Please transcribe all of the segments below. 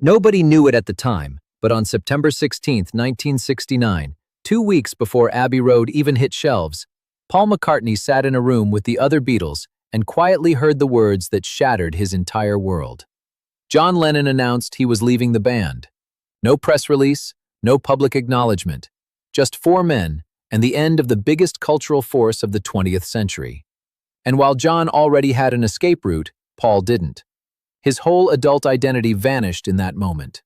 Nobody knew it at the time, but on September 16, 1969, 2 weeks before Abbey Road even hit shelves, Paul McCartney sat in a room with the other Beatles and quietly heard the words that shattered his entire world. John Lennon announced he was leaving the band. No press release, no public acknowledgement, just 4 men and the end of the biggest cultural force of the 20th century. And while John already had an escape route, Paul didn't. His whole adult identity vanished in that moment.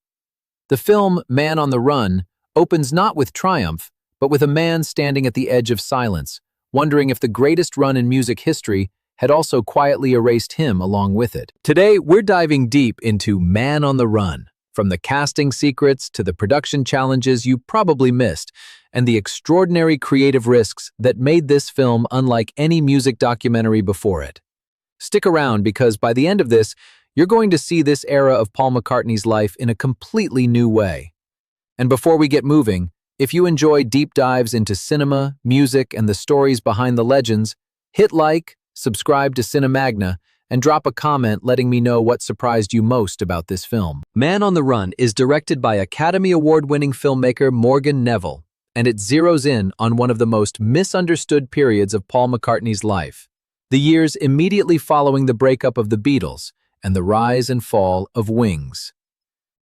The film, Man on the Run, opens not with triumph, but with a man standing at the edge of silence, wondering if the greatest run in music history had also quietly erased him along with it. Today, we're diving deep into Man on the Run, from the casting secrets to the production challenges you probably missed, and the extraordinary creative risks that made this film unlike any music documentary before it. Stick around because by the end of this, you're going to see this era of Paul McCartney's life in a completely new way. And before we get moving, if you enjoy deep dives into cinema, music, and the stories behind the legends, hit like, subscribe to Cinemagna, and drop a comment letting me know what surprised you most about this film. Man on the Run is directed by Academy Award-winning filmmaker Morgan Neville, and it zeroes in on one of the most misunderstood periods of Paul McCartney's life, the years immediately following the breakup of the Beatles and the rise and fall of Wings.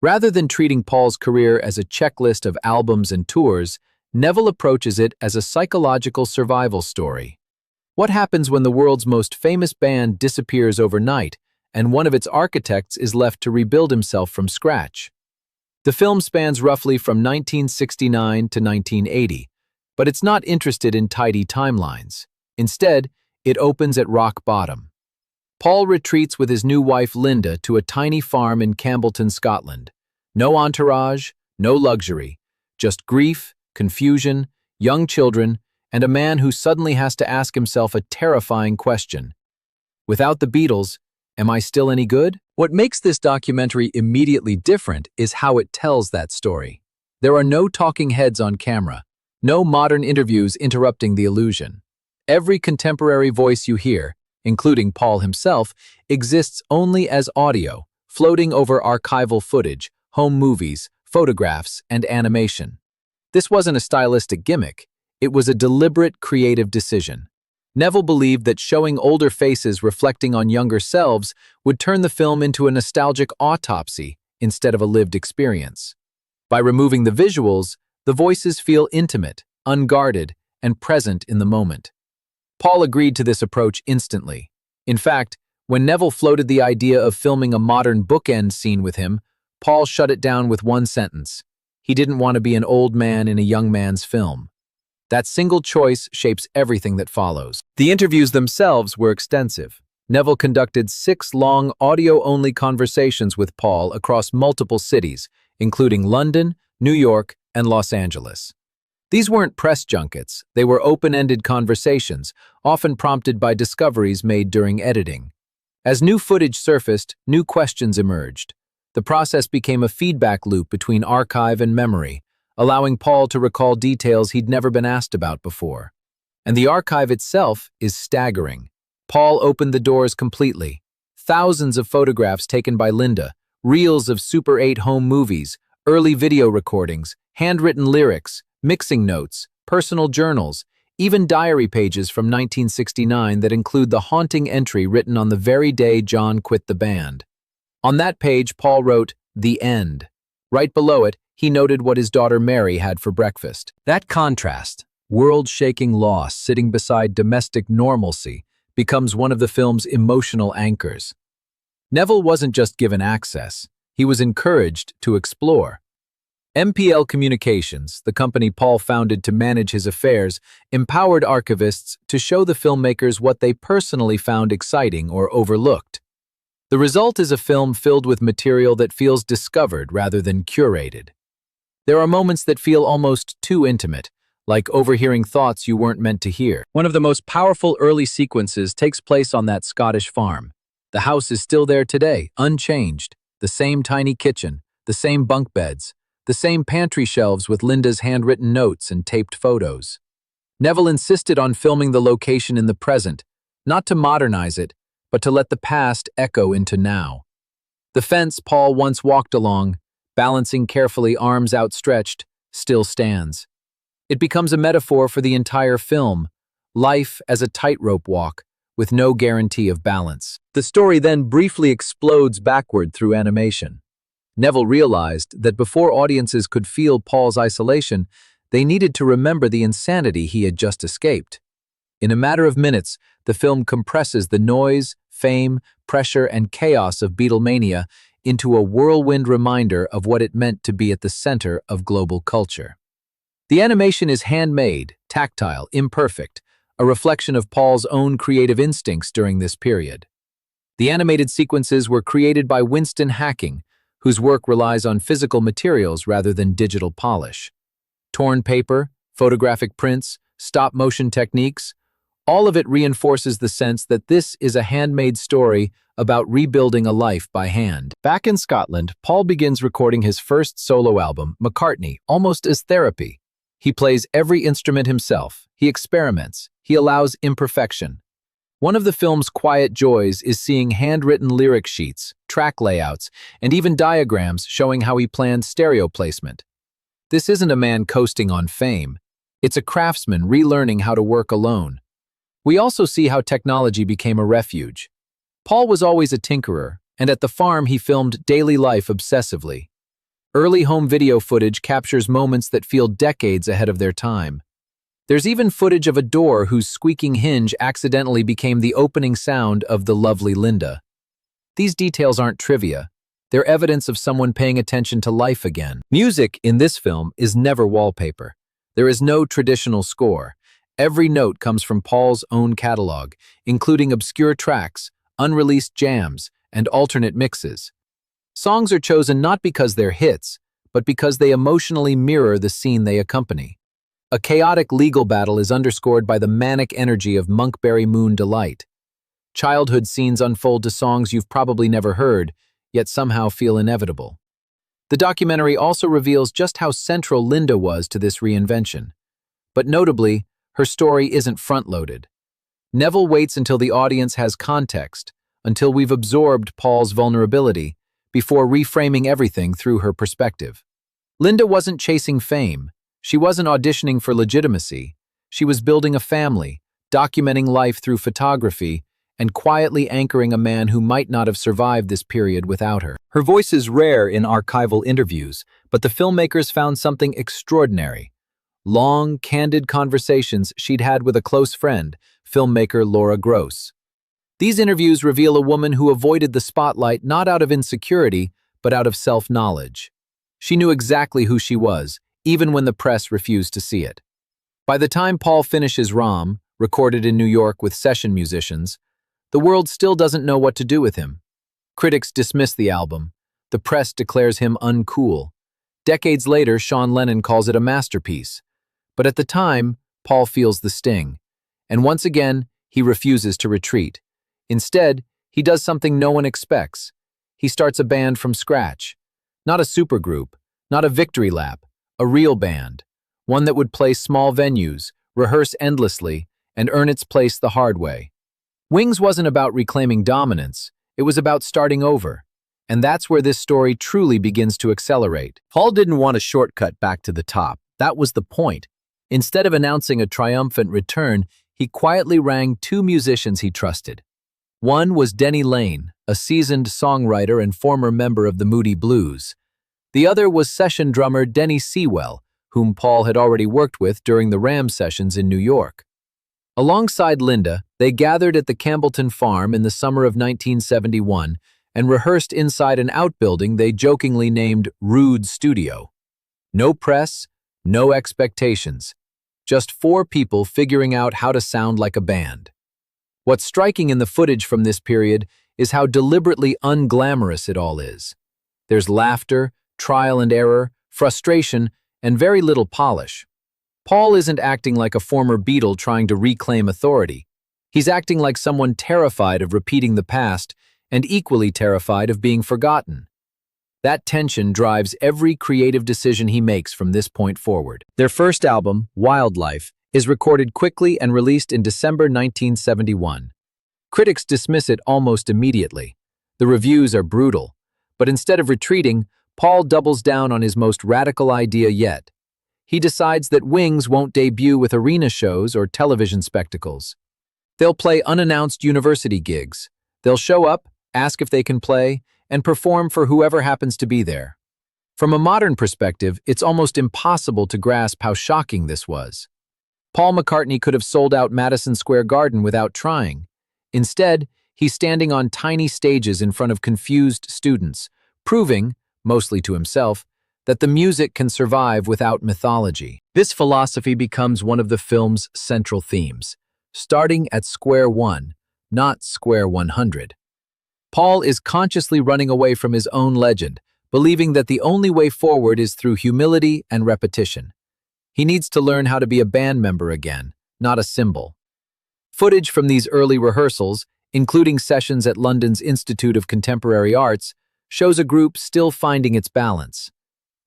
Rather than treating Paul's career as a checklist of albums and tours, Neville approaches it as a psychological survival story. What happens when the world's most famous band disappears overnight and one of its architects is left to rebuild himself from scratch? The film spans roughly from 1969 to 1980, but it's not interested in tidy timelines. Instead, it opens at rock bottom. Paul retreats with his new wife Linda to a tiny farm in Campbellton, Scotland. No entourage, no luxury, just grief, confusion, young children, and a man who suddenly has to ask himself a terrifying question. Without the Beatles, am I still any good? What makes this documentary immediately different is how it tells that story. There are no talking heads on camera, no modern interviews interrupting the illusion. Every contemporary voice you hear, including Paul himself, exists only as audio, floating over archival footage, home movies, photographs, and animation. This wasn't a stylistic gimmick. It was a deliberate creative decision. Neville believed that showing older faces reflecting on younger selves would turn the film into a nostalgic autopsy instead of a lived experience. By removing the visuals, the voices feel intimate, unguarded, and present in the moment. Paul agreed to this approach instantly. In fact, when Neville floated the idea of filming a modern bookend scene with him, Paul shut it down with one sentence. He didn't want to be an old man in a young man's film. That single choice shapes everything that follows. The interviews themselves were extensive. Neville conducted 6 long, audio-only conversations with Paul across multiple cities, including London, New York, and Los Angeles. These weren't press junkets, they were open-ended conversations, often prompted by discoveries made during editing. As new footage surfaced, new questions emerged. The process became a feedback loop between archive and memory, allowing Paul to recall details he'd never been asked about before. And the archive itself is staggering. Paul opened the doors completely. Thousands of photographs taken by Linda, reels of Super 8 home movies, early video recordings, handwritten lyrics, mixing notes, personal journals, even diary pages from 1969 that include the haunting entry written on the very day John quit the band. On that page, Paul wrote, "The End." Right below it, he noted what his daughter Mary had for breakfast. That contrast, world-shaking loss sitting beside domestic normalcy, becomes one of the film's emotional anchors. Neville wasn't just given access, he was encouraged to explore. MPL Communications, the company Paul founded to manage his affairs, empowered archivists to show the filmmakers what they personally found exciting or overlooked. The result is a film filled with material that feels discovered rather than curated. There are moments that feel almost too intimate, like overhearing thoughts you weren't meant to hear. One of the most powerful early sequences takes place on that Scottish farm. The house is still there today, unchanged. The same tiny kitchen, the same bunk beds, the same pantry shelves with Linda's handwritten notes and taped photos. Neville insisted on filming the location in the present, not to modernize it, but to let the past echo into now. The fence Paul once walked along, balancing carefully, arms outstretched, still stands. It becomes a metaphor for the entire film, life as a tightrope walk, with no guarantee of balance. The story then briefly explodes backward through animation. Neville realized that before audiences could feel Paul's isolation, they needed to remember the insanity he had just escaped. In a matter of minutes, the film compresses the noise, fame, pressure, and chaos of Beatlemania into a whirlwind reminder of what it meant to be at the center of global culture. The animation is handmade, tactile, imperfect, a reflection of Paul's own creative instincts during this period. The animated sequences were created by Winston Hacking, whose work relies on physical materials rather than digital polish. Torn paper, photographic prints, stop-motion techniques, all of it reinforces the sense that this is a handmade story about rebuilding a life by hand. Back in Scotland, Paul begins recording his first solo album, McCartney, almost as therapy. He plays every instrument himself, he experiments, he allows imperfection. One of the film's quiet joys is seeing handwritten lyric sheets, track layouts, and even diagrams showing how he planned stereo placement. This isn't a man coasting on fame. It's a craftsman relearning how to work alone. We also see how technology became a refuge. Paul was always a tinkerer, and at the farm he filmed daily life obsessively. Early home video footage captures moments that feel decades ahead of their time. There's even footage of a door whose squeaking hinge accidentally became the opening sound of The Lovely Linda. These details aren't trivia. They're evidence of someone paying attention to life again. Music in this film is never wallpaper. There is no traditional score. Every note comes from Paul's own catalog, including obscure tracks, unreleased jams, and alternate mixes. Songs are chosen not because they're hits, but because they emotionally mirror the scene they accompany. A chaotic legal battle is underscored by the manic energy of Monkberry Moon Delight. Childhood scenes unfold to songs you've probably never heard, yet somehow feel inevitable. The documentary also reveals just how central Linda was to this reinvention. But notably, her story isn't front-loaded. Neville waits until the audience has context, until we've absorbed Paul's vulnerability, before reframing everything through her perspective. Linda wasn't chasing fame. She wasn't auditioning for legitimacy. She was building a family, documenting life through photography, and quietly anchoring a man who might not have survived this period without her. Her voice is rare in archival interviews, but the filmmakers found something extraordinary. Long, candid conversations she'd had with a close friend, filmmaker Laura Gross. These interviews reveal a woman who avoided the spotlight not out of insecurity, but out of self-knowledge. She knew exactly who she was, even when the press refused to see it. By the time Paul finishes ROM, recorded in New York with session musicians, the world still doesn't know what to do with him. Critics dismiss the album. The press declares him uncool. Decades later, Sean Lennon calls it a masterpiece. But at the time, Paul feels the sting. And once again, he refuses to retreat. Instead, he does something no one expects. He starts a band from scratch. Not a supergroup, not a victory lap, a real band. One that would play small venues, rehearse endlessly, and earn its place the hard way. Wings wasn't about reclaiming dominance, it was about starting over. And that's where this story truly begins to accelerate. Paul didn't want a shortcut back to the top. That was the point. Instead of announcing a triumphant return, he quietly rang two musicians he trusted. One was Denny Laine, a seasoned songwriter and former member of the Moody Blues. The other was session drummer Denny Sewell, whom Paul had already worked with during the Ram sessions in New York. Alongside Linda, they gathered at the Campbellton farm in the summer of 1971 and rehearsed inside an outbuilding they jokingly named Rude Studio. No press, no expectations. Just four people figuring out how to sound like a band. What's striking in the footage from this period is how deliberately unglamorous it all is. There's laughter, trial and error, frustration, and very little polish. Paul isn't acting like a former Beatle trying to reclaim authority. He's acting like someone terrified of repeating the past and equally terrified of being forgotten. That tension drives every creative decision he makes from this point forward. Their first album, Wildlife, is recorded quickly and released in December 1971. Critics dismiss it almost immediately. The reviews are brutal, but instead of retreating, Paul doubles down on his most radical idea yet. He decides that Wings won't debut with arena shows or television spectacles. They'll play unannounced university gigs. They'll show up, ask if they can play, and perform for whoever happens to be there. From a modern perspective, it's almost impossible to grasp how shocking this was. Paul McCartney could have sold out Madison Square Garden without trying. Instead, he's standing on tiny stages in front of confused students, proving, mostly to himself, that the music can survive without mythology. This philosophy becomes one of the film's central themes, starting at square one, not square 100. Paul is consciously running away from his own legend, believing that the only way forward is through humility and repetition. He needs to learn how to be a band member again, not a symbol. Footage from these early rehearsals, including sessions at London's Institute of Contemporary Arts, shows a group still finding its balance.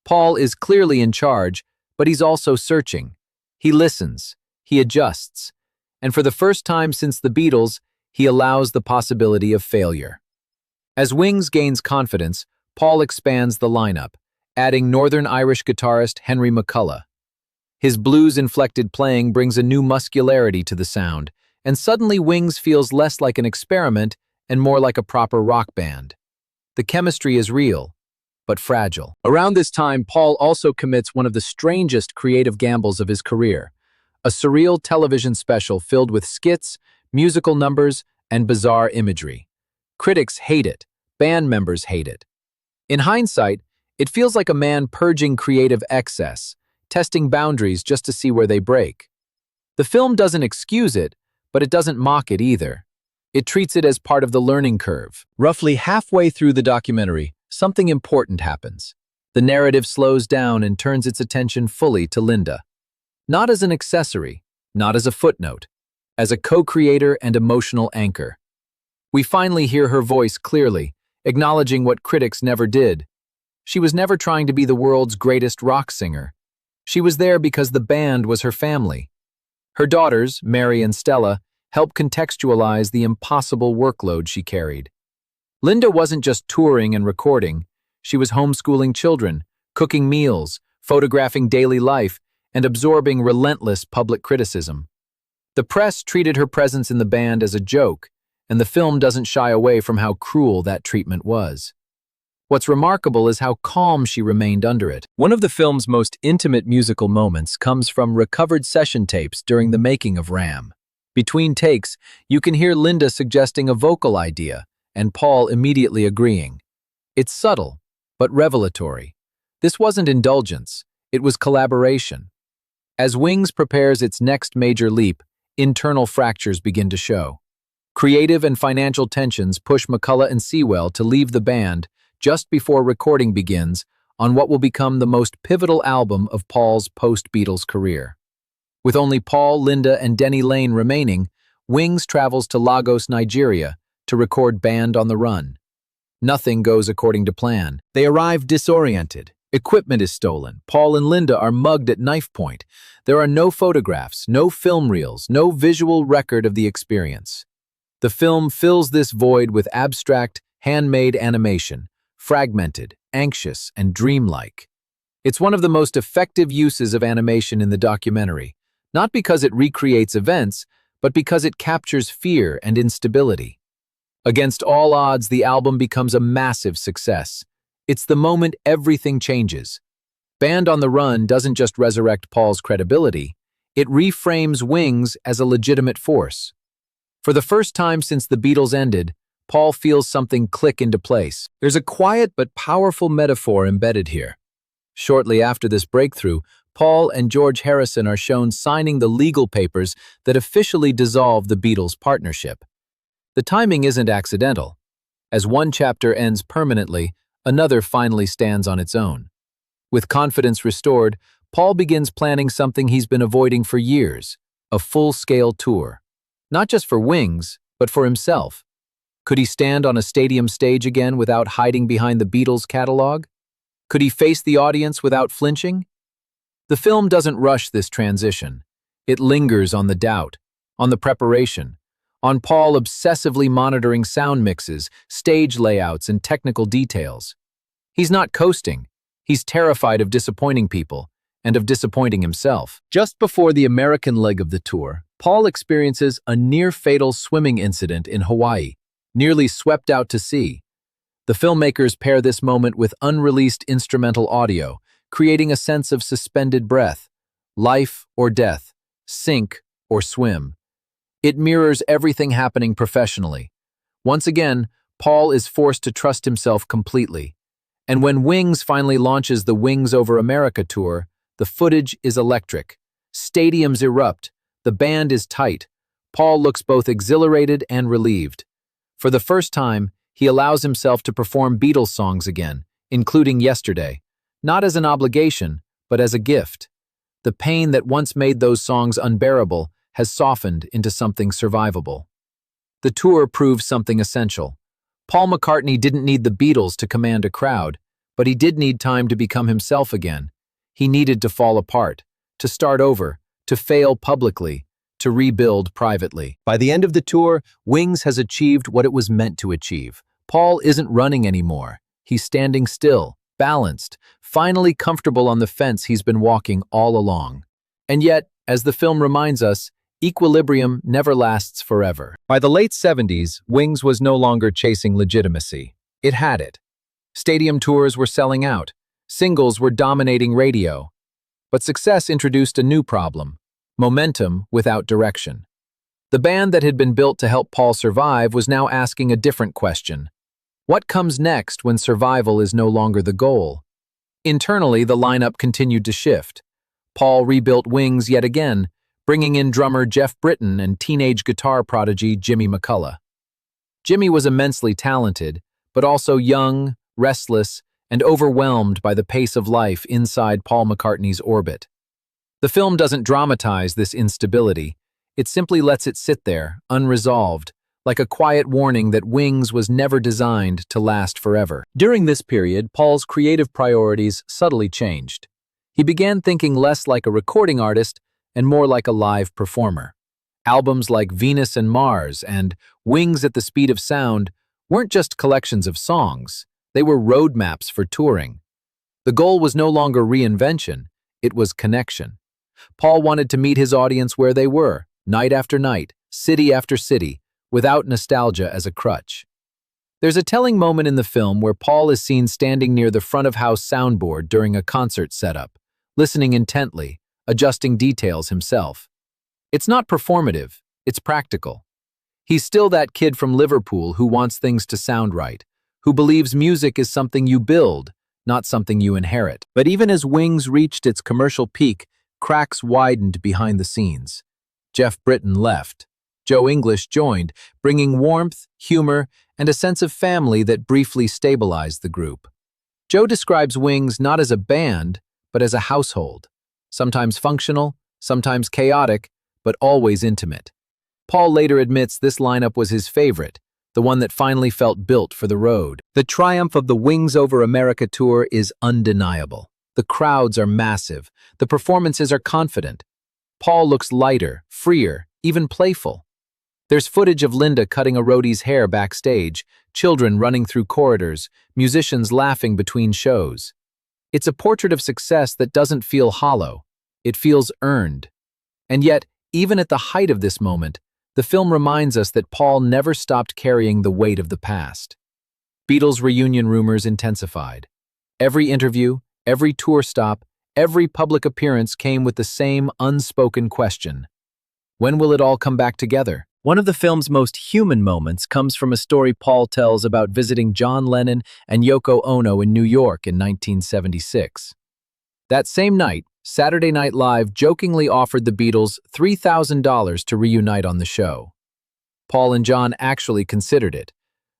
Paul is clearly in charge, but he's also searching. He listens, he adjusts, and for the first time since the Beatles, he allows the possibility of failure. As Wings gains confidence, Paul expands the lineup, adding Northern Irish guitarist Henry McCullough. His blues-inflected playing brings a new muscularity to the sound, and suddenly Wings feels less like an experiment and more like a proper rock band. The chemistry is real, but fragile. Around this time, Paul also commits one of the strangest creative gambles of his career, a surreal television special filled with skits, musical numbers, and bizarre imagery. Critics hate it, band members hate it. In hindsight, it feels like a man purging creative excess, testing boundaries just to see where they break. The film doesn't excuse it, but it doesn't mock it either. It treats it as part of the learning curve. Roughly halfway through the documentary, something important happens. The narrative slows down and turns its attention fully to Linda. Not as an accessory, not as a footnote, as a co-creator and emotional anchor. We finally hear her voice clearly, acknowledging what critics never did. She was never trying to be the world's greatest rock singer. She was there because the band was her family. Her daughters, Mary and Stella, helped contextualize the impossible workload she carried. Linda wasn't just touring and recording. She was homeschooling children, cooking meals, photographing daily life, and absorbing relentless public criticism. The press treated her presence in the band as a joke, and the film doesn't shy away from how cruel that treatment was. What's remarkable is how calm she remained under it. One of the film's most intimate musical moments comes from recovered session tapes during the making of Ram. Between takes, you can hear Linda suggesting a vocal idea, and Paul immediately agreeing. It's subtle, but revelatory. This wasn't indulgence, it was collaboration. As Wings prepares its next major leap, internal fractures begin to show. Creative and financial tensions push McCullough and Sewell to leave the band just before recording begins on what will become the most pivotal album of Paul's post-Beatles career. With only Paul, Linda, and Denny Laine remaining, Wings travels to Lagos, Nigeria, to record Band on the Run. Nothing goes according to plan. They arrive disoriented. Equipment is stolen. Paul and Linda are mugged at knife point. There are no photographs, no film reels, no visual record of the experience. The film fills this void with abstract, handmade animation, fragmented, anxious, and dreamlike. It's one of the most effective uses of animation in the documentary, not because it recreates events, but because it captures fear and instability. Against all odds, the album becomes a massive success. It's the moment everything changes. Band on the Run doesn't just resurrect Paul's credibility, it reframes Wings as a legitimate force. For the first time since the Beatles ended, Paul feels something click into place. There's a quiet but powerful metaphor embedded here. Shortly after this breakthrough, Paul and George Harrison are shown signing the legal papers that officially dissolve the Beatles' partnership. The timing isn't accidental. As one chapter ends permanently, another finally stands on its own. With confidence restored, Paul begins planning something he's been avoiding for years, a full-scale tour. Not just for Wings, but for himself. Could he stand on a stadium stage again without hiding behind the Beatles' catalog? Could he face the audience without flinching? The film doesn't rush this transition. It lingers on the doubt, on the preparation, on Paul obsessively monitoring sound mixes, stage layouts, and technical details. He's not coasting. He's terrified of disappointing people and of disappointing himself. Just before the American leg of the tour, Paul experiences a near-fatal swimming incident in Hawaii, nearly swept out to sea. The filmmakers pair this moment with unreleased instrumental audio, creating a sense of suspended breath, life or death, sink or swim. It mirrors everything happening professionally. Once again, Paul is forced to trust himself completely. And when Wings finally launches the Wings Over America tour, the footage is electric. Stadiums erupt. The band is tight. Paul looks both exhilarated and relieved. For the first time, he allows himself to perform Beatles songs again, including Yesterday, not as an obligation, but as a gift. The pain that once made those songs unbearable has softened into something survivable. The tour proves something essential. Paul McCartney didn't need the Beatles to command a crowd, but he did need time to become himself again. He needed to fall apart, to start over, to fail publicly, to rebuild privately. By the end of the tour, Wings has achieved what it was meant to achieve. Paul isn't running anymore. He's standing still, balanced, finally comfortable on the fence he's been walking all along. And yet, as the film reminds us, equilibrium never lasts forever. By the late 70s, Wings was no longer chasing legitimacy. It had it. Stadium tours were selling out. Singles were dominating radio. But success introduced a new problem: momentum without direction. The band that had been built to help Paul survive was now asking a different question. What comes next when survival is no longer the goal? Internally, the lineup continued to shift. Paul rebuilt Wings yet again, bringing in drummer Jeff Britton and teenage guitar prodigy Jimmy McCullough. Jimmy was immensely talented, but also young, restless, and overwhelmed by the pace of life inside Paul McCartney's orbit. The film doesn't dramatize this instability. It simply lets it sit there, unresolved, like a quiet warning that Wings was never designed to last forever. During this period, Paul's creative priorities subtly changed. He began thinking less like a recording artist and more like a live performer. Albums like Venus and Mars and Wings at the Speed of Sound weren't just collections of songs. They were roadmaps for touring. The goal was no longer reinvention, it was connection. Paul wanted to meet his audience where they were, night after night, city after city, without nostalgia as a crutch. There's a telling moment in the film where Paul is seen standing near the front-of-house soundboard during a concert setup, listening intently, adjusting details himself. It's not performative, it's practical. He's still that kid from Liverpool who wants things to sound right, who believes music is something you build, not something you inherit. But even as Wings reached its commercial peak, cracks widened behind the scenes. Jeff Britton left. Joe English joined, bringing warmth, humor, and a sense of family that briefly stabilized the group. Joe describes Wings not as a band, but as a household, sometimes functional, sometimes chaotic, but always intimate. Paul later admits this lineup was his favorite, the one that finally felt built for the road. The triumph of the Wings Over America tour is undeniable. The crowds are massive. The performances are confident. Paul looks lighter, freer, even playful. There's footage of Linda cutting a roadie's hair backstage, children running through corridors, musicians laughing between shows. It's a portrait of success that doesn't feel hollow. It feels earned. And yet, even at the height of this moment, the film reminds us that Paul never stopped carrying the weight of the past. Beatles reunion rumors intensified. Every interview, every tour stop, every public appearance came with the same unspoken question: when will it all come back together? One of the film's most human moments comes from a story Paul tells about visiting John Lennon and Yoko Ono in New York in 1976. That same night, Saturday Night Live jokingly offered the Beatles $3,000 to reunite on the show. Paul and John actually considered it.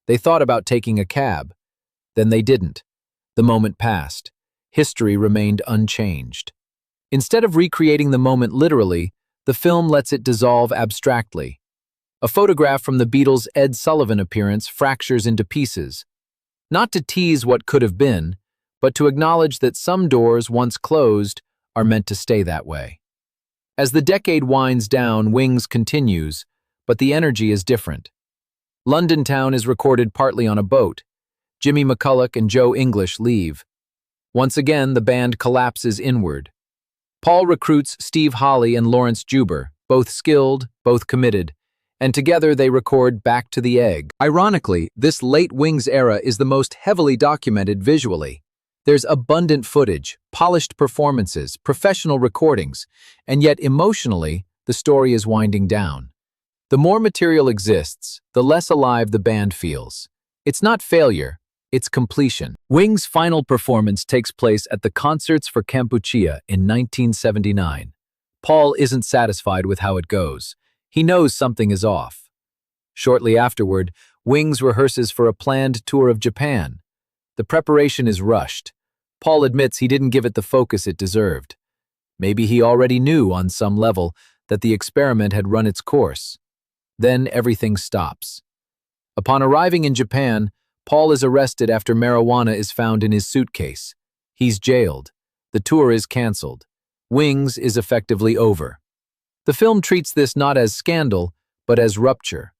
They thought about taking a cab. Then they didn't. The moment passed. History remained unchanged. Instead of recreating the moment literally, the film lets it dissolve abstractly. A photograph from the Beatles' Ed Sullivan appearance fractures into pieces. Not to tease what could have been, but to acknowledge that some doors, once closed, are meant to stay that way. As the decade winds down, Wings continues, but the energy is different. London Town is recorded partly on a boat. Jimmy McCulloch and Joe English leave. Once again, the band collapses inward. Paul recruits Steve Holley and Lawrence Juber, both skilled, both committed, and together they record Back to the Egg. Ironically, this late Wings era is the most heavily documented visually. There's abundant footage, polished performances, professional recordings, and yet emotionally, the story is winding down. The more material exists, the less alive the band feels. It's not failure, it's completion. Wings' final performance takes place at the Concerts for Kampuchea in 1979. Paul isn't satisfied with how it goes. He knows something is off. Shortly afterward, Wings rehearses for a planned tour of Japan. The preparation is rushed. Paul admits he didn't give it the focus it deserved. Maybe he already knew on some level that the experiment had run its course. Then everything stops. Upon arriving in Japan, Paul is arrested after marijuana is found in his suitcase. He's jailed. The tour is canceled. Wings is effectively over. The film treats this not as scandal, but as rupture.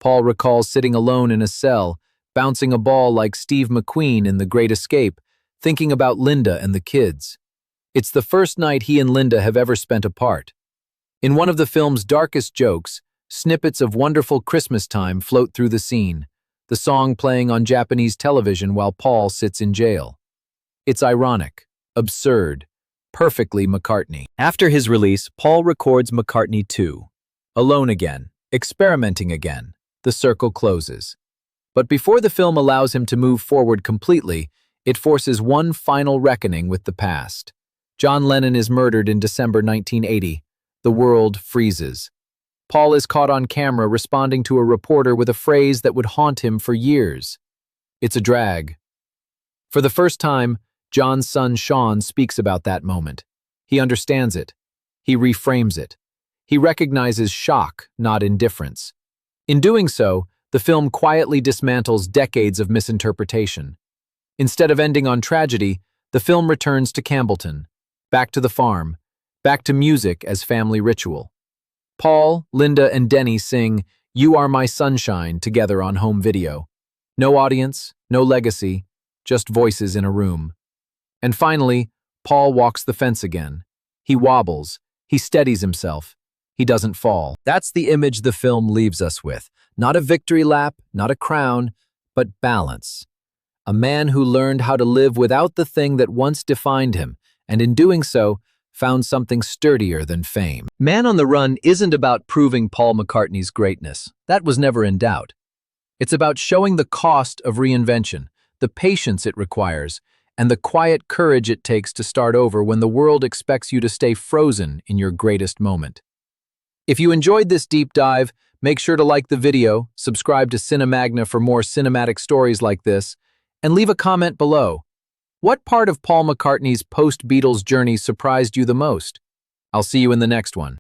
Paul recalls sitting alone in a cell, bouncing a ball like Steve McQueen in The Great Escape, thinking about Linda and the kids. It's the first night he and Linda have ever spent apart. In one of the film's darkest jokes, snippets of Wonderful Christmas Time float through the scene, the song playing on Japanese television while Paul sits in jail. It's ironic, absurd, perfectly McCartney. After his release, Paul records McCartney 2. Alone again, experimenting again, the circle closes. But before the film allows him to move forward completely, it forces one final reckoning with the past. John Lennon is murdered in December 1980. The world freezes. Paul is caught on camera responding to a reporter with a phrase that would haunt him for years. It's a drag. For the first time, John's son Sean speaks about that moment. He understands it. He reframes it. He recognizes shock, not indifference. In doing so, the film quietly dismantles decades of misinterpretation. Instead of ending on tragedy, the film returns to Campbellton, back to the farm, back to music as family ritual. Paul, Linda, and Denny sing "You Are My Sunshine" together on home video. No audience, no legacy, just voices in a room. And finally, Paul walks the fence again. He wobbles, he steadies himself, he doesn't fall. That's the image the film leaves us with. Not a victory lap, not a crown, but balance. A man who learned how to live without the thing that once defined him, and in doing so, found something sturdier than fame. Man on the Run isn't about proving Paul McCartney's greatness. That was never in doubt. It's about showing the cost of reinvention, the patience it requires, and the quiet courage it takes to start over when the world expects you to stay frozen in your greatest moment. If you enjoyed this deep dive, make sure to like the video, subscribe to Cinemagna for more cinematic stories like this, and leave a comment below. What part of Paul McCartney's post-Beatles journey surprised you the most? I'll see you in the next one.